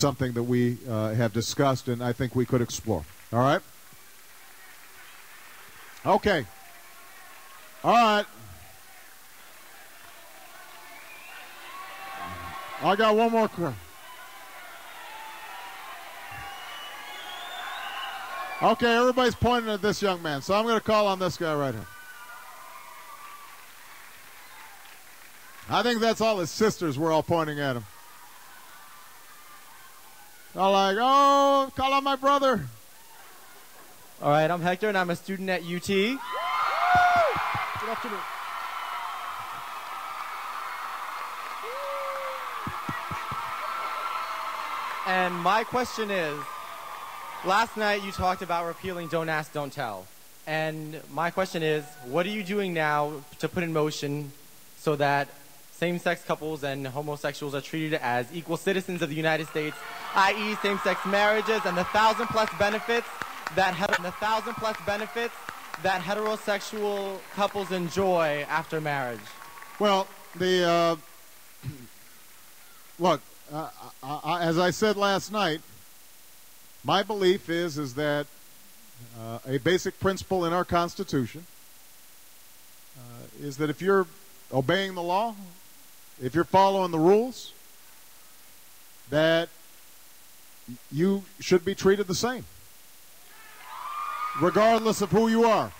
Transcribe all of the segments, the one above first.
something that we have discussed and I think we could explore. All right? Okay. All right. I got one more question. Okay, everybody's pointing at this young man, so I'm going to call on this guy right here. I think that's all his sisters were all pointing at him. They're like, oh, call on my brother. All right, I'm Hector, and I'm a student at UT. Good afternoon. And my question is, last night you talked about repealing Don't Ask, Don't Tell. And my question is, what are you doing now to put in motion so that same-sex couples and homosexuals are treated as equal citizens of the United States, i.e. same-sex marriages and the 1,000-plus benefits that heterosexual couples enjoy after marriage? Well, look, as I said last night, my belief is that a basic principle in our Constitution is that if you're obeying the law, if you're following the rules, that you should be treated the same, regardless of who you are.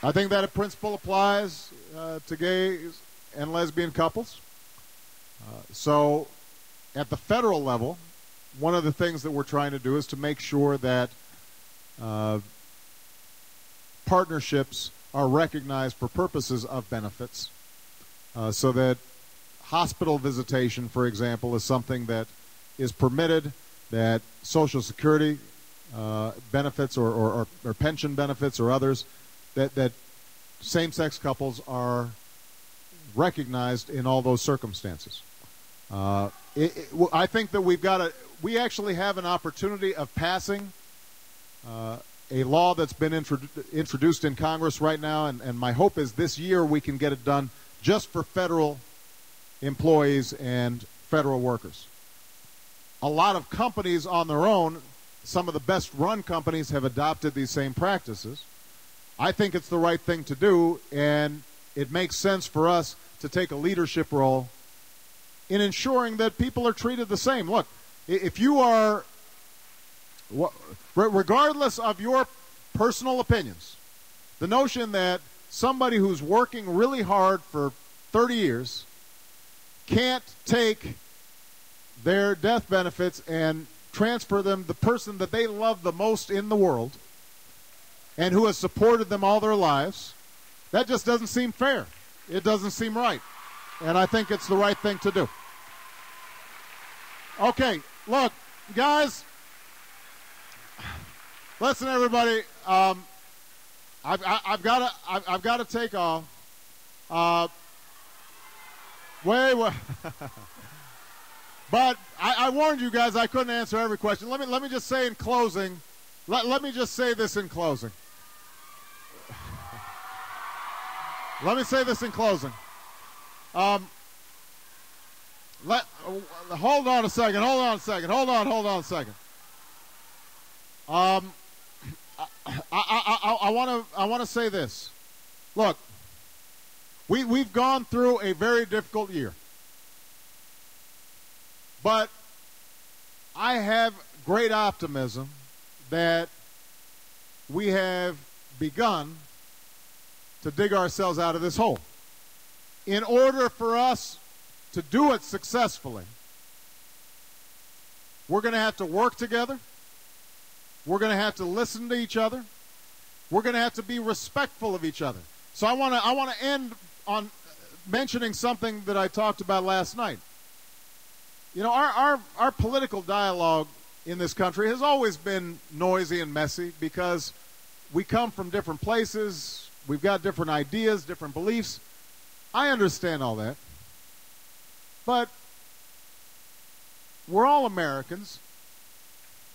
I think that a principle applies to gays and lesbian couples. So at the federal level, one of the things that we're trying to do is to make sure that partnerships are recognized for purposes of benefits, so that hospital visitation, for example, is something that is permitted, that Social Security benefits or pension benefits or others, that same-sex couples are recognized in all those circumstances. I think that we actually have an opportunity of passing a law that's been introduced in Congress right now, and my hope is this year we can get it done just for federal employees and federal workers. A lot of companies on their own, some of the best run companies have adopted these same practices. I think it's the right thing to do, and it makes sense for us to take a leadership role in ensuring that people are treated the same. Look, if you are, regardless of your personal opinions, the notion that somebody who's working really hard for 30 years can't take their death benefits and transfer them to the person that they love the most in the world and who has supported them all their lives, that just doesn't seem fair. It doesn't seem right. And I think it's the right thing to do. Okay, look, guys, listen, everybody. I've got to take off. Wait. But I warned you guys I couldn't answer every question. Let me just say in closing. Let me just say this in closing. Let me say this in closing. Hold on a second. I want to say this. Look, we've gone through a very difficult year. But I have great optimism that we have begun to dig ourselves out of this hole. In order for us to do it successfully, we're going to have to work together. We're going to have to listen to each other. We're going to have to be respectful of each other. So I want to end on mentioning something that I talked about last night. You know, our political dialogue in this country has always been noisy and messy because we come from different places, we've got different ideas, different beliefs. I understand all that. But we're all Americans.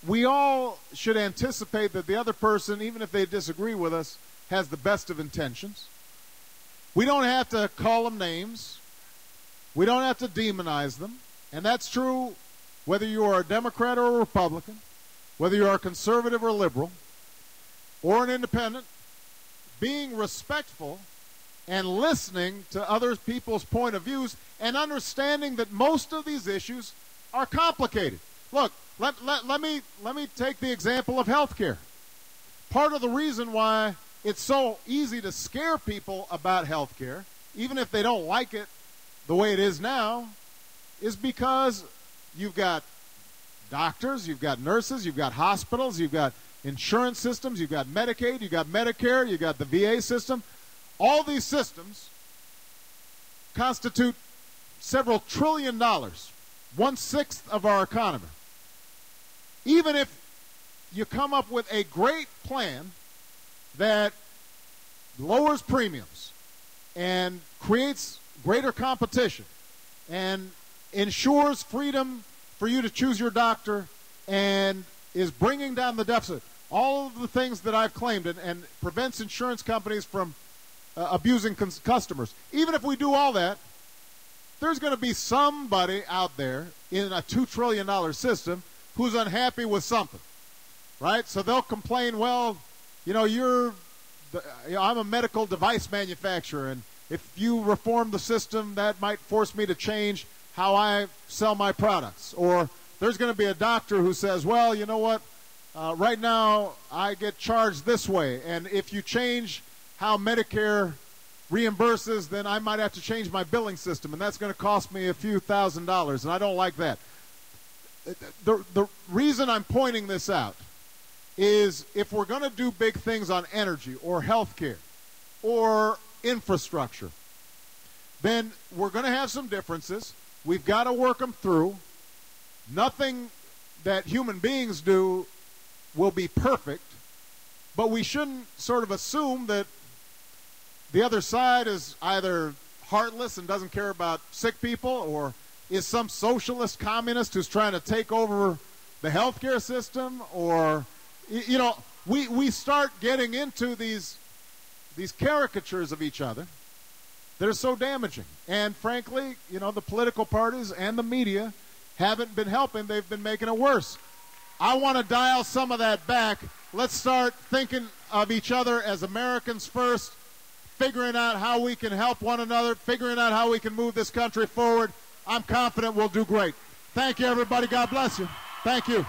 We all should anticipate that the other person, even if they disagree with us, has the best of intentions. We don't have to call them names. We don't have to demonize them. And that's true whether you are a Democrat or a Republican, whether you are a conservative or liberal, or an independent. Being respectful and listening to other people's point of views and understanding that most of these issues are complicated. Look, let me take the example of health care. Part of the reason why it's so easy to scare people about health care, even if they don't like it the way it is now, is because you've got doctors, you've got nurses, you've got hospitals, you've got insurance systems, you've got Medicaid, you've got Medicare, you've got the VA system. All these systems constitute several $1 trillion, 1/6 of our economy. Even if you come up with a great plan that lowers premiums and creates greater competition and ensures freedom for you to choose your doctor and is bringing down the deficit, all of the things that I've claimed, and prevents insurance companies from abusing customers. Even if we do all that, there's going to be somebody out there in a $2 trillion system who's unhappy with something, right? So they'll complain, well, you know, I'm a medical device manufacturer, and if you reform the system, that might force me to change how I sell my products. Or there's going to be a doctor who says, well, you know what, right now I get charged this way, and if you change how Medicare reimburses, then I might have to change my billing system, and that's going to cost me a few $1,000s, and I don't like that. The reason I'm pointing this out is if we're going to do big things on energy or health care or infrastructure, then we're going to have some differences. We've got to work them through. Nothing that human beings do will be perfect, but we shouldn't sort of assume that the other side is either heartless and doesn't care about sick people, or is some socialist communist who's trying to take over the healthcare system, or, you know, we start getting into these caricatures of each other that are so damaging. And frankly, you know, the political parties and the media haven't been helping. They've been making it worse. I want to dial some of that back. Let's start thinking of each other as Americans first, figuring out how we can help one another, figuring out how we can move this country forward. I'm confident we'll do great. Thank you, everybody. God bless you. Thank you.